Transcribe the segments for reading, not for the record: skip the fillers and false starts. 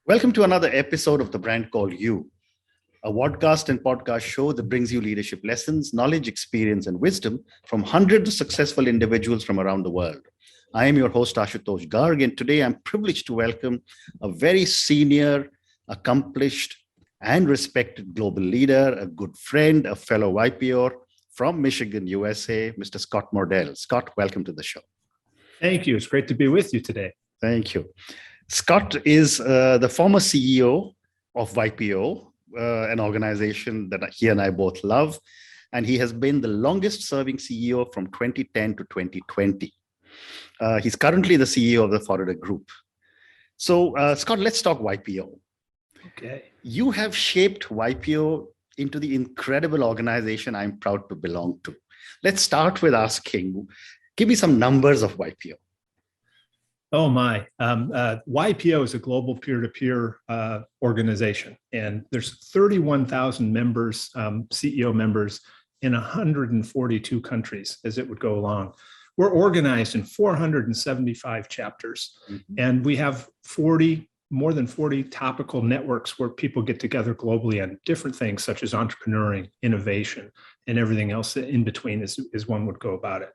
Welcome to another episode of The Brand Called You, a podcast and podcast show that brings you leadership lessons, knowledge, experience, and wisdom from hundreds of successful individuals from around the world. I am your host, Ashutosh Garg, and today I'm privileged to welcome a very senior, accomplished, and respected global leader, a good friend, a fellow YPO from Michigan, USA, Mr. Scott Mordell. Scott, welcome to the show. Thank you. It's great to be with you today. Thank you. Scott is the former CEO of YPO, an organization that he and I both love, and he has been the longest serving CEO from 2010 to 2020. He's currently the CEO of the Florida Group. So, Scott, let's talk YPO. Okay. You have shaped YPO into the incredible organization I'm proud to belong to. Let's start with asking, give me some numbers of YPO. Oh my, YPO is a global peer-to-peer organization, and there's 31,000 members, CEO members in 142 countries as it would go along. We're organized in 475 chapters, and we have more than 40 topical networks where people get together globally on different things such as entrepreneuring, innovation, and everything else in between as one would go about it.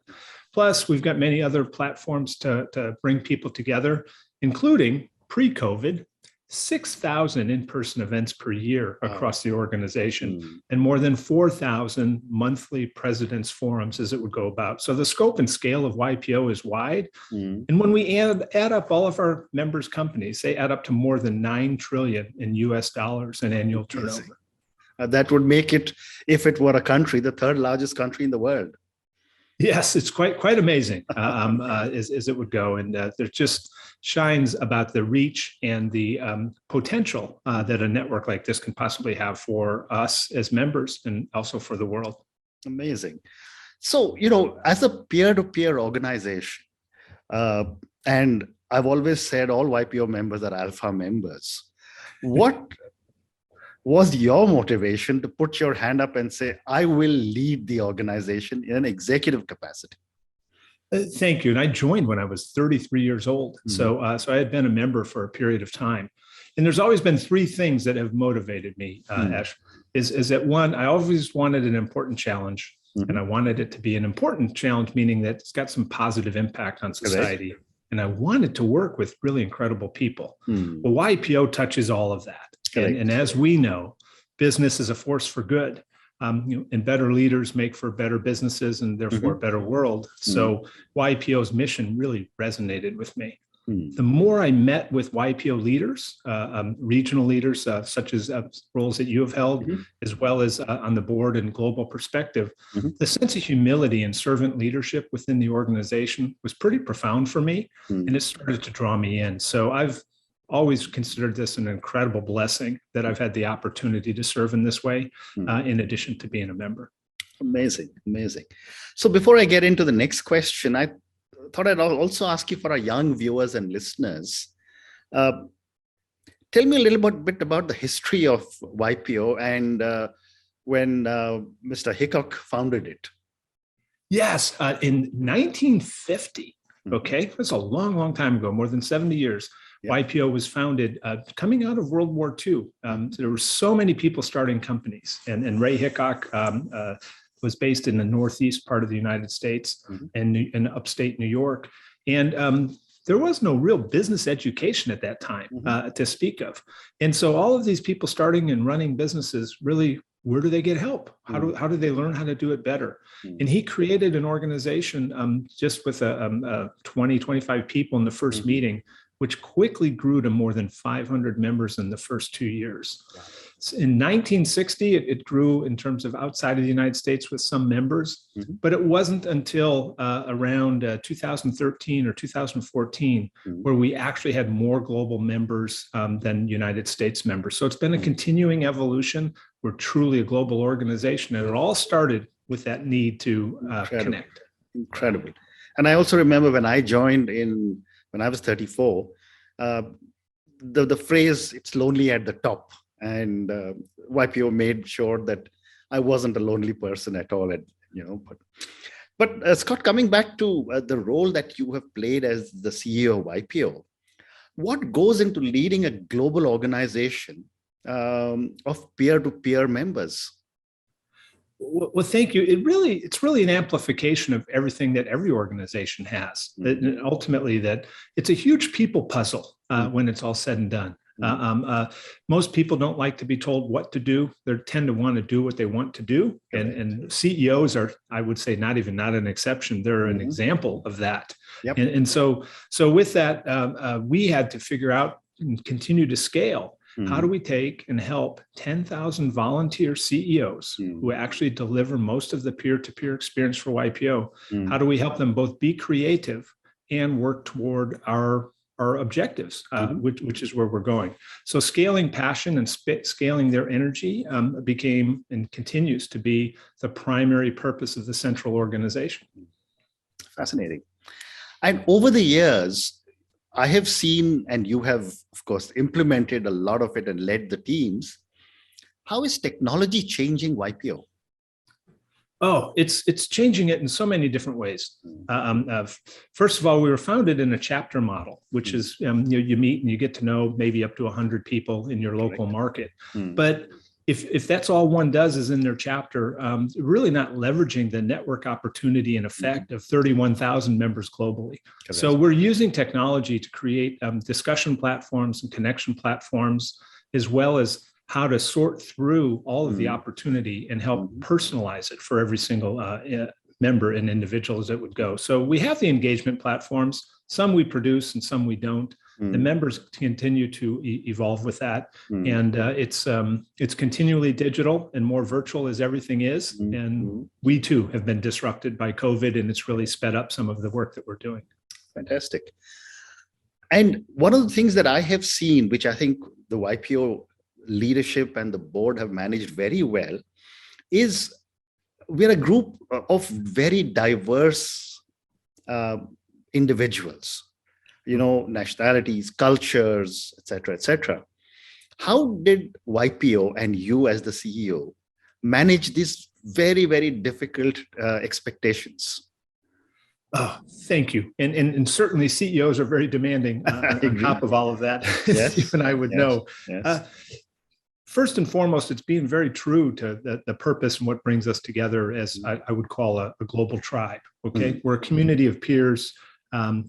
Plus, we've got many other platforms to bring people together, including pre-COVID, 6,000 in-person events per year across the organization, and more than 4,000 monthly presidents' forums as it would go about. So the scope and scale of YPO is wide. And when we add up all of our members' companies, they add up to more than $9 trillion in US dollars in annual turnover. That would make it, if it were a country, the third largest country in the world. Yes, it's quite amazing as it would go. And there just shines about the reach and the potential that a network like this can possibly have for us as members and also for the world. Amazing. So, as a peer-to-peer organization, and I've always said all YPO members are alpha members. What was your motivation to put your hand up and say, I will lead the organization in an executive capacity? Thank you. And I joined when I was 33 years old. So I had been a member for a period of time. And there's always been three things that have motivated me, Ash, is that one, I always wanted an important challenge. And I wanted it to be an important challenge, meaning that it's got some positive impact on society. Correct. And I wanted to work with really incredible people. Well, YPO touches all of that. And as we know, business is a force for good. And better leaders make for better businesses and therefore a better world. So YPO's mission really resonated with me. The more I met with YPO leaders, regional leaders, such as roles that you have held, as well as on the board and global perspective, the sense of humility and servant leadership within the organization was pretty profound for me, and it started to draw me in. So I've always considered this an incredible blessing that I've had the opportunity to serve in this way, in addition to being a member. Amazing, amazing. So before I get into the next question, I thought I'd also ask you for our young viewers and listeners. Tell me a little bit about the history of YPO and when Mr. Hickok founded it. Yes, in 1950, okay, that's a long, long time ago, more than 70 years. YPO was founded coming out of World War II. There were so many people starting companies, and Ray Hickok was based in the northeast part of the United States and in upstate New York. And there was no real business education at that time to speak of. And so all of these people starting and running businesses, really, where do they get help? How do they learn how to do it better? And he created an organization just with 20, 25 people in the first meeting, which quickly grew to more than 500 members in the first 2 years. In 1960, it grew in terms of outside of the United States with some members, but it wasn't until around 2013 or 2014 where we actually had more global members than United States members. So it's been a continuing evolution. We're truly a global organization, and it all started with that need to connect. Incredible. And I also remember when I joined when I was 34, the phrase, it's lonely at the top. And YPO made sure that I wasn't a lonely person at all. But Scott, coming back to the role that you have played as the CEO of YPO, What goes into leading a global organization of peer-to-peer members? Well, thank you. It's really an amplification of everything that every organization has. And ultimately, that it's a huge people puzzle when it's all said and done. Most people don't like to be told what to do. They tend to want to do what they want to do. And CEOs are, I would say, not an exception. They're an example of that. Yep. And so with that, we had to figure out and continue to scale. How do we take and help 10,000 volunteer CEOs who actually deliver most of the peer-to-peer experience for YPO? How do we help them both be creative and work toward our objectives, which is where we're going? So scaling passion and scaling their energy became and continues to be the primary purpose of the central organization. Fascinating. And over the years, I have seen, and you have, of course, implemented a lot of it and led the teams. How is technology changing YPO? Oh, it's changing it in so many different ways. First of all, we were founded in a chapter model, which is you meet and you get to know maybe up to 100 people in your local market. But if that's all one does is in their chapter, really not leveraging the network opportunity and effect of 31,000 members globally. Correct. So we're using technology to create discussion platforms and connection platforms, as well as how to sort through all of the opportunity and help personalize it for every single member and individual as it would go. So we have the engagement platforms. Some we produce and some we don't. The members continue to evolve with that, and it's continually digital and more virtual as everything is. And we too have been disrupted by COVID, and it's really sped up some of the work that we're doing. Fantastic. And one of the things that I have seen, which I think the YPO leadership and the board have managed very well, is we're a group of very diverse individuals. Nationalities, cultures, etc., etc. How did YPO and you as the CEO manage these very, very difficult expectations? Oh, thank you. And certainly CEOs are very demanding on top of all of that, as you and I would know. Yes. First and foremost, it's being very true to the purpose and what brings us together as I would call a global tribe. Okay, we're a community of peers.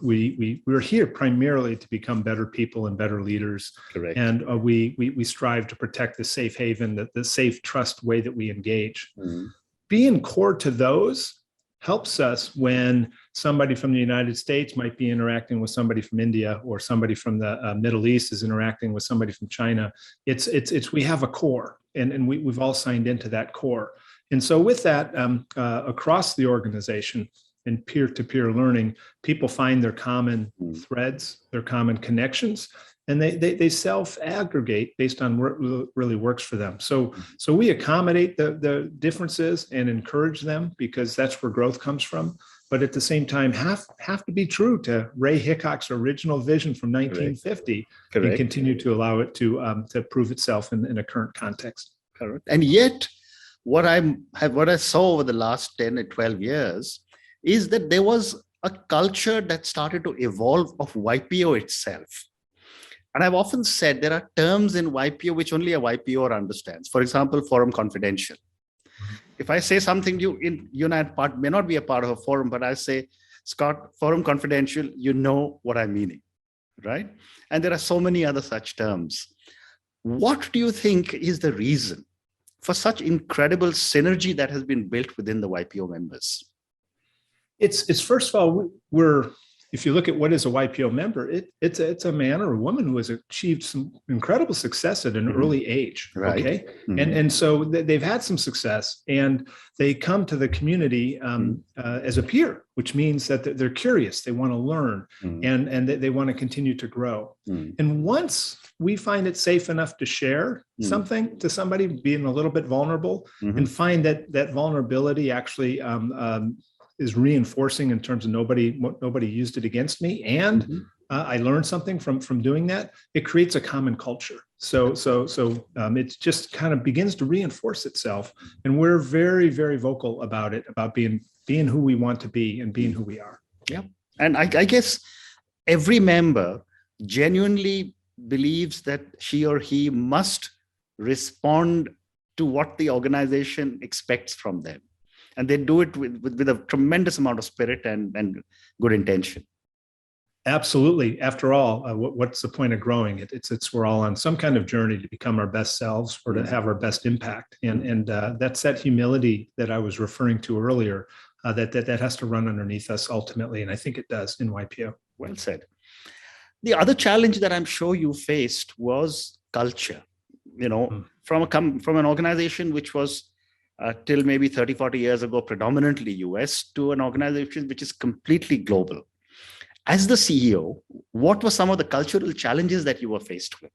We're here primarily to become better people and better leaders. Correct. And we strive to protect the safe haven, the safe trust way that we engage. Being core to those helps us when somebody from the United States might be interacting with somebody from India, or somebody from the Middle East is interacting with somebody from China. It's we have a core, and we've all signed into that core. And so with that, across the organization, and peer-to-peer learning, people find their common threads, their common connections, and they self-aggregate based on what really works for them. So we accommodate the differences and encourage them, because that's where growth comes from. But at the same time, have to be true to Ray Hickok's original vision from 1950. Correct. And continue to allow it to prove itself in a current context. Correct. And yet, what I saw over the last 10 or 12 years is that there was a culture that started to evolve of YPO itself. And I've often said there are terms in YPO which only a YPO understands. For example, forum confidential. If I say something you and I may not be a part of a forum, but I say, Scott, forum confidential, you know what I'm meaning, right? And there are so many other such terms. What do you think is the reason for such incredible synergy that has been built within the YPO members? It's first of all, if you look at what is a YPO member, it's a man or a woman who has achieved some incredible success at an early age. Right. Okay. And so they've had some success, and they come to the community as a peer, which means that they're curious, they want to learn, and they want to continue to grow. And once we find it safe enough to share something to somebody, being a little bit vulnerable, and find that vulnerability actually is reinforcing in terms of nobody used it against me, and I learned something from doing that, it creates a common culture. So it just kind of begins to reinforce itself, and we're very, very vocal about it, about being who we want to be and being who we are. Yeah. And I guess every member, genuinely believes that she or he must respond to what the organization expects from them. And they do it with a tremendous amount of spirit and good intention. Absolutely. After all, what's the point of growing? It's we're all on some kind of journey to become our best selves or to have our best impact. And that's that humility that I was referring to earlier, that has to run underneath us ultimately. And I think it does in YPO. Well said. The other challenge that I'm sure you faced was culture. From an organization which was till maybe 30, 40 years ago, predominantly US, to an organization which is completely global. As the CEO, what were some of the cultural challenges that you were faced with?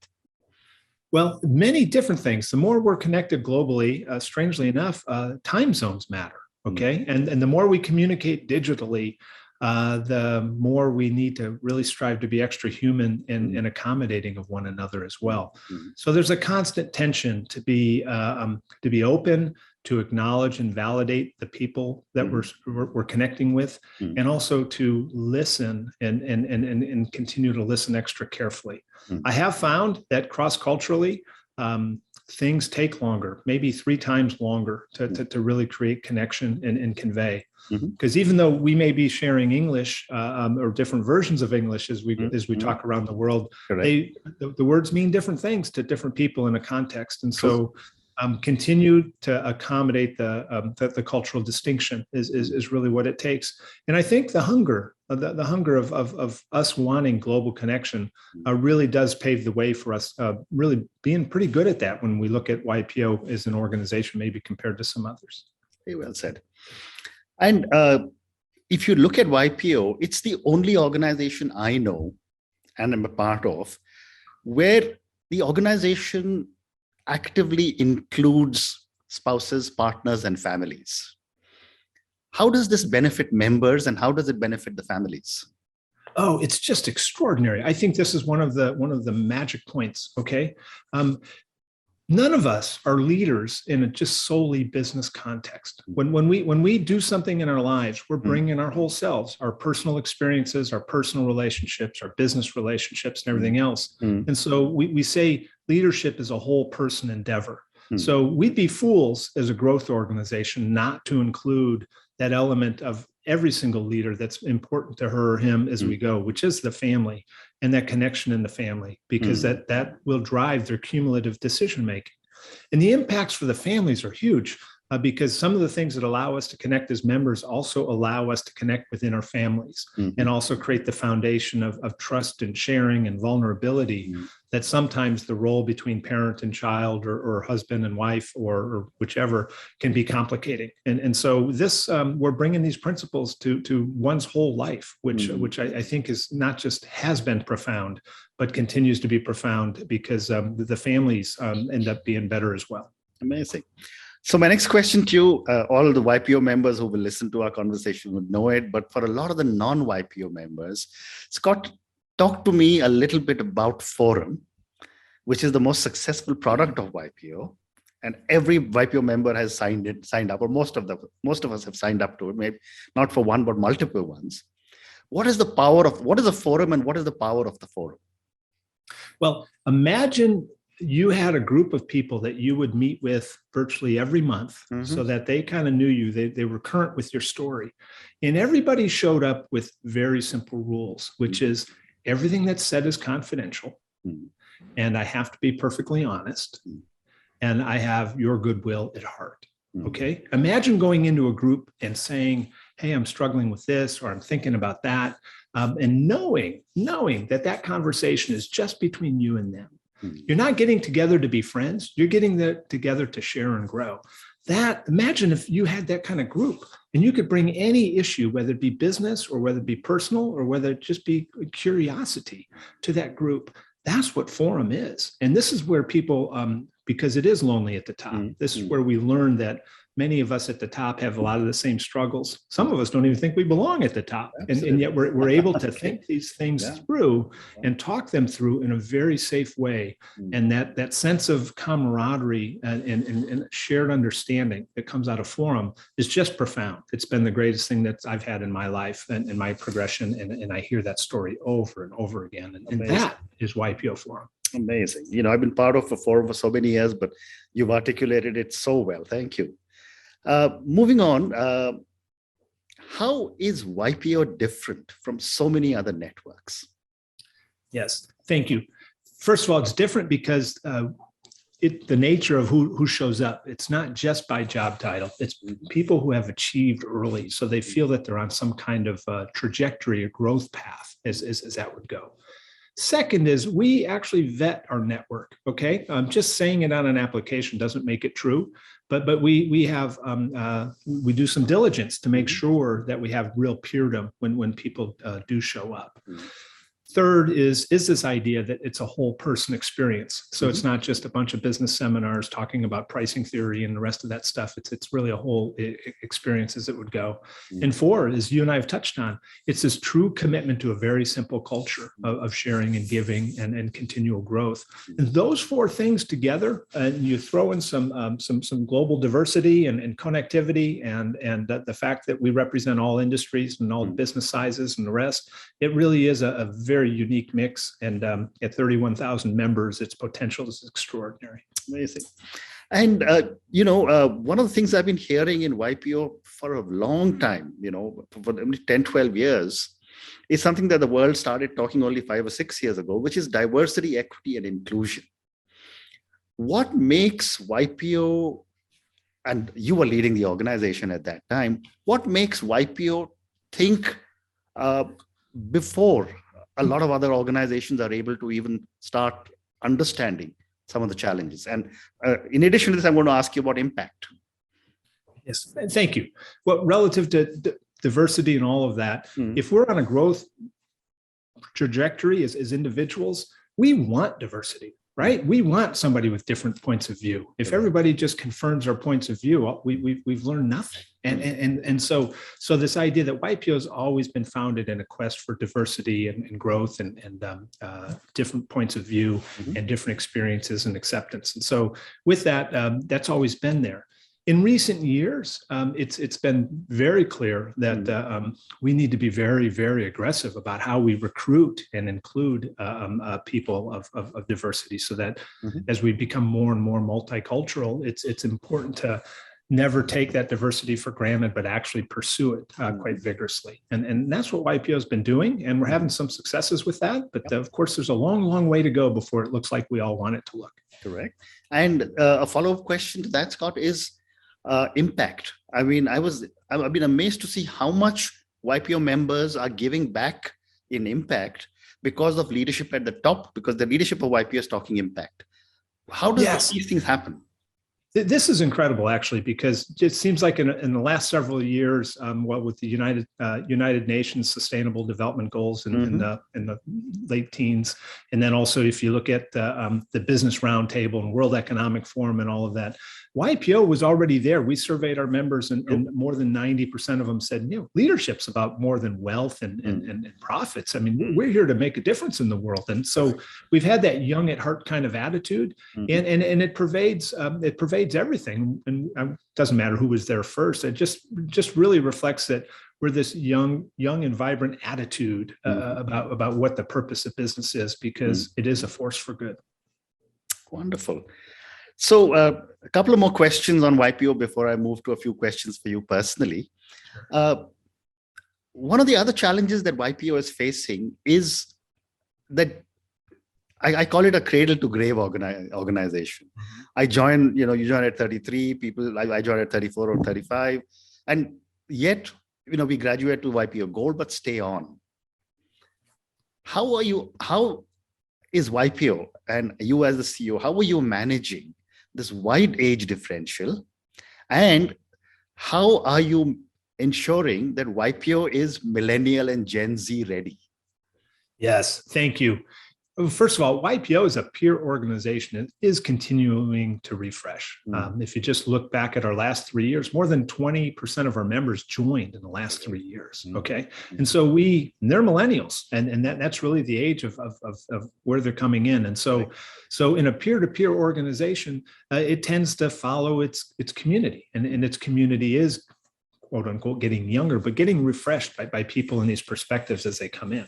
Well, many different things. The more we're connected globally, strangely enough, time zones matter. Okay. And the more we communicate digitally, the more we need to really strive to be extra human and accommodating of one another as well. So there's a constant tension to be open, to acknowledge and validate the people that we're connecting with, and also to listen and continue to listen extra carefully. I have found that cross-culturally, things take longer, maybe 3 times longer to really create connection and convey. Because even though we may be sharing English or different versions of English as we talk around the world, the words mean different things to different people in a context. And so continue to accommodate the cultural distinction is really what it takes. And I think the hunger of us wanting global connection really does pave the way for us really being pretty good at that when we look at YPO as an organization, maybe compared to some others. Very well said. And if you look at YPO, it's the only organization I know and I'm a part of where the organization actively includes spouses, partners, and families. How does this benefit members and how does it benefit the families? Oh, it's just extraordinary. I think this is one of the magic points. Okay. None of us are leaders in a just solely business context. When we do something in our lives, we're bringing our whole selves, our personal experiences, our personal relationships, our business relationships, and everything else. And so we say leadership is a whole person endeavor. So we'd be fools as a growth organization not to include that element of every single leader that's important to her or him as we go, which is the family and that connection in the family, because that will drive their cumulative decision making. And the impacts for the families are huge because some of the things that allow us to connect as members also allow us to connect within our families and also create the foundation of trust and sharing and vulnerability that sometimes the role between parent and child or husband and wife or whichever can be complicating. And so this, we're bringing these principles to one's whole life, which I think is not just has been profound, but continues to be profound because the families end up being better as well. Amazing. So my next question to you, all the YPO members who will listen to our conversation would know it, but for a lot of the non-YPO members, Scott, talk to me a little bit about Forum, which is the most successful product of YPO. And every YPO member has signed up, or most of us have signed up to it, maybe not for one, but multiple ones. What is the Forum and what is the power of the Forum? Well, imagine you had a group of people that you would meet with virtually every month so that they kind of knew you, they were current with your story. And everybody showed up with very simple rules, which is everything that's said is confidential. And I have to be perfectly honest. And I have your goodwill at heart. Okay. Imagine going into a group and saying, hey, I'm struggling with this, or I'm thinking about that. And knowing that conversation is just between you and them. You're not getting together to be friends. You're getting together to share and grow. Imagine if you had that kind of group and you could bring any issue, whether it be business or whether it be personal or whether it just be curiosity to that group. That's what Forum is. And this is where people, because it is lonely at the top, this is where we learn that many of us at the top have a lot of the same struggles. Some of us don't even think we belong at the top. And yet we're able to think these things through and talk them through in a very safe way. And that sense of camaraderie and shared understanding that comes out of Forum is just profound. It's been the greatest thing that I've had in my life and in my progression. And I hear that story over and over again. And that is YPO Forum. Amazing. I've been part of a forum for so many years, but you've articulated it so well. Thank you. Moving on, how is YPO different from so many other networks? Yes, thank you. First of all, it's different because the nature of who shows up, it's not just by job title. It's people who have achieved early, so they feel that they're on some kind of trajectory or growth path, as that would go. Second is we actually vet our network. Okay, just saying it on an application doesn't make it true, but we do some diligence to make sure that we have real peerdom when people do show up. Third is this idea that it's a whole person experience. So it's not just a bunch of business seminars talking about pricing theory and the rest of that stuff. It's really a whole experience as it would go. And four, as you and I have touched on, it's this true commitment to a very simple culture of sharing and giving and continual growth. And those four things together, and you throw in some global diversity and connectivity and the fact that we represent all industries and all business sizes and the rest, it really is a very unique mix, and at 31,000 members, its potential is extraordinary. Amazing. And one of the things I've been hearing in YPO for a long time, for 10, 12 years, is something that the world started talking only 5 or 6 years ago, which is diversity, equity, and inclusion. What makes YPO, and you were leading the organization at that time, what makes YPO think before a lot of other organizations are able to even start understanding some of the challenges? And in addition to this, I'm going to ask you about impact. Yes, thank you. Well, relative to diversity and all of that, if we're on a growth trajectory as individuals, we want diversity, right? We want somebody with different points of view. If everybody just confirms our points of view, we've learned nothing. And so this idea that YPO has always been founded in a quest for diversity and growth and different points of view and different experiences and acceptance. And so with that, that's always been there. In recent years, it's been very clear that we need to be very, very aggressive about how we recruit and include people of diversity, so that as we become more and more multicultural, it's important to never take that diversity for granted, but actually pursue it quite vigorously. And that's what YPO has been doing. And we're having some successes with that. But of course, there's a long, long way to go before it looks like we all want it to look. Correct. And a follow-up question to that, Scott, is impact. I mean, I've been amazed to see how much YPO members are giving back in impact because of leadership at the top, because the leadership of YPO is talking impact. How does these things happen? This is incredible, actually, because it seems like in the last several years, with the United Nations Sustainable Development Goals in the late teens, and then also if you look at the Business Roundtable and World Economic Forum and all of that, YPO was already there. We surveyed our members, and more than 90% of them said, leadership's about more than wealth and profits. I mean, we're here to make a difference in the world, and so we've had that young at heart kind of attitude, and it pervades everything. And it doesn't matter who was there first. It just really reflects that we're this young and vibrant attitude about what the purpose of business is, because it is a force for good. Wonderful. So a couple of more questions on YPO before I move to a few questions for you personally. One of the other challenges that YPO is facing is that I call it a cradle to grave organization. I joined, you joined at 33 people. I joined at 34 or 35. And yet, we graduate to YPO Gold, but stay on. How is YPO, and you as the CEO, how are you managing this wide age differential? And how are you ensuring that YPO is millennial and Gen Z ready? Yes, thank you. First of all, YPO is a peer organization. It is continuing to refresh. If you just look back at our last 3 years, more than 20% of our members joined in the last 3 years. Okay. And so they're millennials, and that's really the age of where they're coming in. And so in a peer-to-peer organization, it tends to follow its community, and its community is, quote unquote, getting younger, but getting refreshed by people in these perspectives as they come in.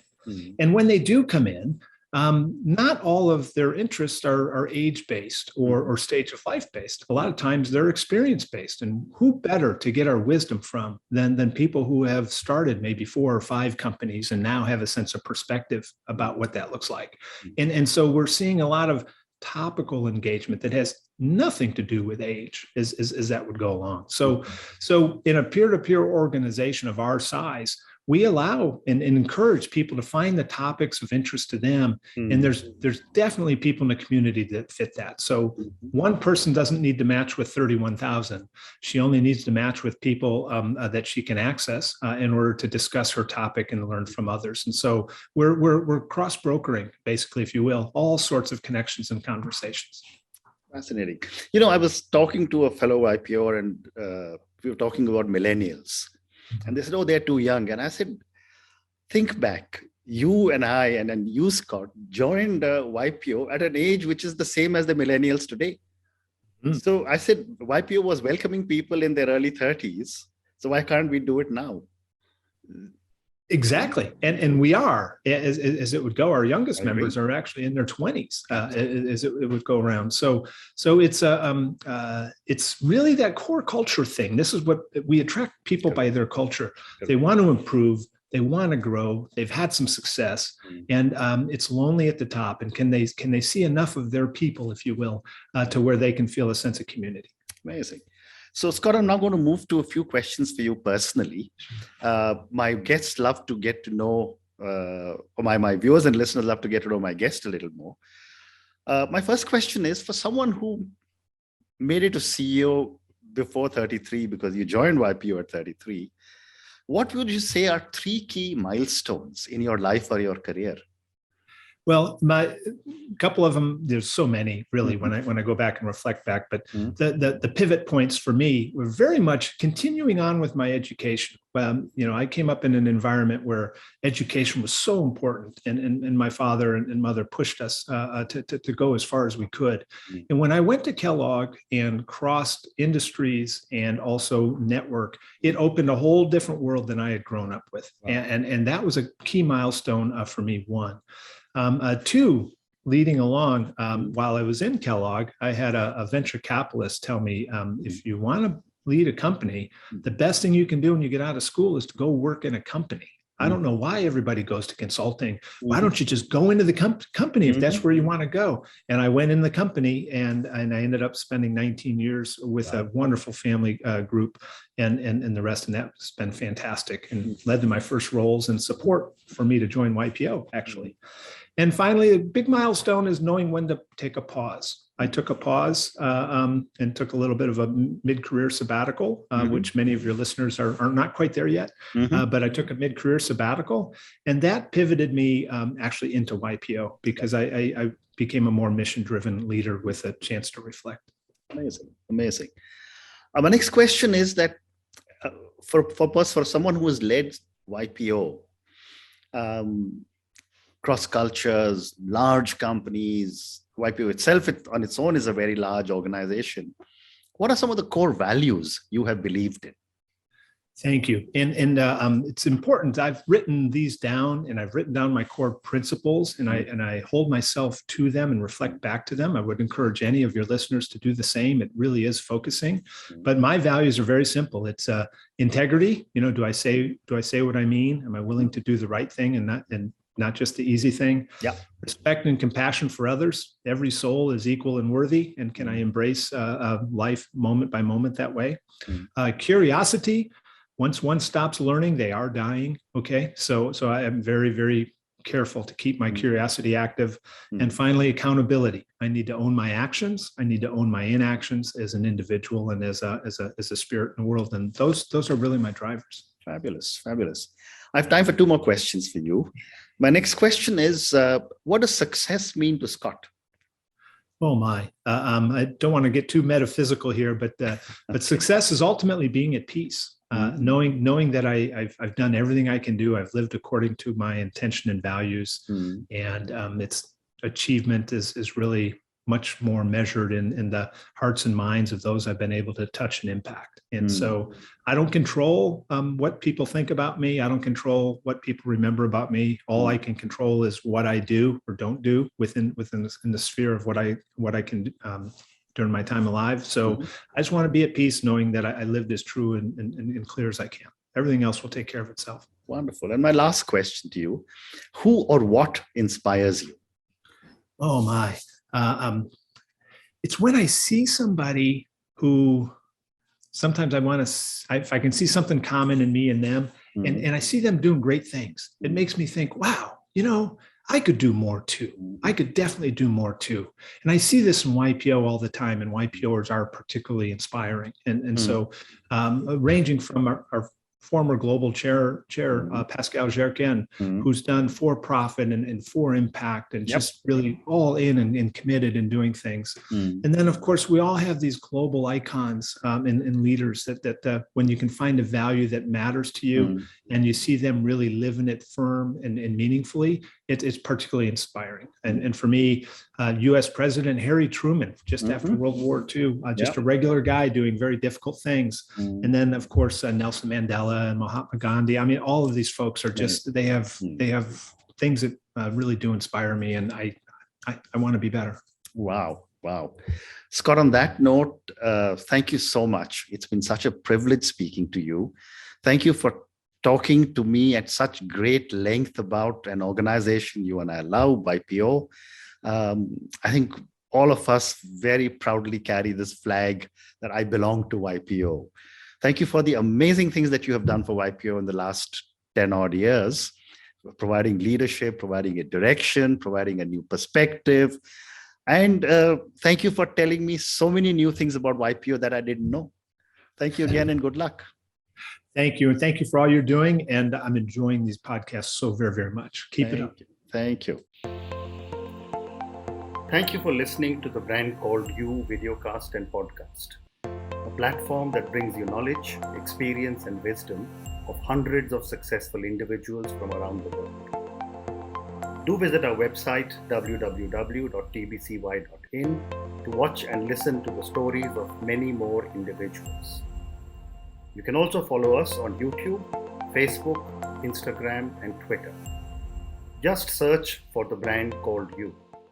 And when they do come in, not all of their interests are age-based or stage of life-based. A lot of times they're experience-based, and who better to get our wisdom from than people who have started maybe 4 or 5 companies and now have a sense of perspective about what that looks like. And so we're seeing a lot of topical engagement that has nothing to do with age as that would go along. So in a peer-to-peer organization of our size, we allow and encourage people to find the topics of interest to them. And there's definitely people in the community that fit that. So one person doesn't need to match with 31,000. She only needs to match with people that she can access in order to discuss her topic and learn from others. And so we're cross-brokering, basically, if you will, all sorts of connections and conversations. Fascinating. I was talking to a fellow YPO, and we were talking about millennials. And they said, oh, they're too young. And I said, think back. You and I, and then you, Scott, joined YPO at an age which is the same as the millennials today. So I said, YPO was welcoming people in their early 30s. So why can't we do it now? Exactly. And we are, as it would go, our youngest members are actually in their 20s, as it would go around. So it's really that core culture thing. This is what we attract people by their culture. They want to improve. They want to grow. They've had some success, and it's lonely at the top. And can they see enough of their people, if you will, to where they can feel a sense of community? Amazing. So, Scott, I'm now going to move to a few questions for you personally. My guests love to get to know, or my viewers and listeners love to get to know my guest a little more. My first question is, for someone who made it to CEO before 33, because you joined YPO at 33, what would you say are 3 key milestones in your life or your career? Well, a couple of them, there's so many really when I go back and reflect back, but the pivot points for me were very much continuing on with my education. I came up in an environment where education was so important, and my father and mother pushed us to go as far as we could. And when I went to Kellogg and crossed industries and also network, it opened a whole different world than I had grown up with. Wow. And that was a key milestone for me, 1. 2, leading along, while I was in Kellogg, I had a venture capitalist tell me, if you want to lead a company, the best thing you can do when you get out of school is to go work in a company. I don't know why everybody goes to consulting. Why don't you just go into the company if that's where you want to go? And I went in the company, and I ended up spending 19 years with a wonderful family group and the rest. And that's been fantastic and led to my first roles and support for me to join YPO, actually. And finally, a big milestone is knowing when to take a pause. I took a pause and took a little bit of a mid-career sabbatical, which many of your listeners are not quite there yet. But I took a mid-career sabbatical, and that pivoted me actually into YPO because I became a more mission-driven leader with a chance to reflect. Amazing. My next question is that for someone who has led YPO, cross cultures, large companies, YPO itself on its own is a very large organization. What are some of the core values you have believed in? Thank you. And it's important. I've written these down, and I've written down my core principles, and I hold myself to them and reflect back to them. I would encourage any of your listeners to do the same. It really is focusing. But my values are very simple. It's integrity. Do I say what I mean? Am I willing to do the right thing and not just the easy thing? Yeah. Respect and compassion for others. Every soul is equal and worthy. And can I embrace life moment by moment that way? Curiosity. Once one stops learning, they are dying. Okay. So I am very, very careful to keep my curiosity active. And finally, accountability. I need to own my actions. I need to own my inactions as an individual and as a spirit in the world. And those are really my drivers. Fabulous, fabulous. I have time for two more questions for you. My next question is, what does success mean to Scott? Oh my! I don't want to get too metaphysical here, but success is ultimately being at peace, knowing that I've done everything I can do. I've lived according to my intention and values, and its achievement is really much more measured in the hearts and minds of those I've been able to touch and impact. And so I don't control what people think about me. I don't control what people remember about me. All I can control is what I do or don't do within the sphere of what I can during my time alive. So I just want to be at peace knowing that I lived as true and clear as I can. Everything else will take care of itself. Wonderful. And my last question to you, who or what inspires you? Oh my. It's when I see somebody who sometimes if I can see something common in me and them, and I see them doing great things, it makes me think, wow, I could do more too. I could definitely do more too. And I see this in YPO all the time, and YPOers are particularly inspiring. And so ranging from our former global chair, Pascal Gerken, who's done for-profit and for impact and just really all in and committed in doing things. And then, of course, we all have these global icons and leaders that when you can find a value that matters to you and you see them really living it firm and meaningfully, it's particularly inspiring. And for me, U.S. President Harry Truman, just after World War II, just a regular guy doing very difficult things. And then, of course, Nelson Mandela and Mahatma Gandhi. I mean, all of these folks are just, they have things that really do inspire me, and I want to be better. Wow. Scott, on that note, thank you so much. It's been such a privilege speaking to you. Thank you for talking to me at such great length about an organization you and I love, YPO. I think all of us very proudly carry this flag that I belong to YPO. Thank you for the amazing things that you have done for YPO in the last 10 odd years, providing leadership, providing a direction, providing a new perspective. And thank you for telling me so many new things about YPO that I didn't know. Thank you again and good luck. Thank you. And thank you for all you're doing. And I'm enjoying these podcasts so very, very much. Keep it up. Thank you. Thank you for listening to the Brand Called You videocast and podcast, a platform that brings you knowledge, experience, and wisdom of hundreds of successful individuals from around the world. Do visit our website, www.tbcy.in, to watch and listen to the stories of many more individuals. You can also follow us on YouTube, Facebook, Instagram, and Twitter. Just search for the Brand Called You.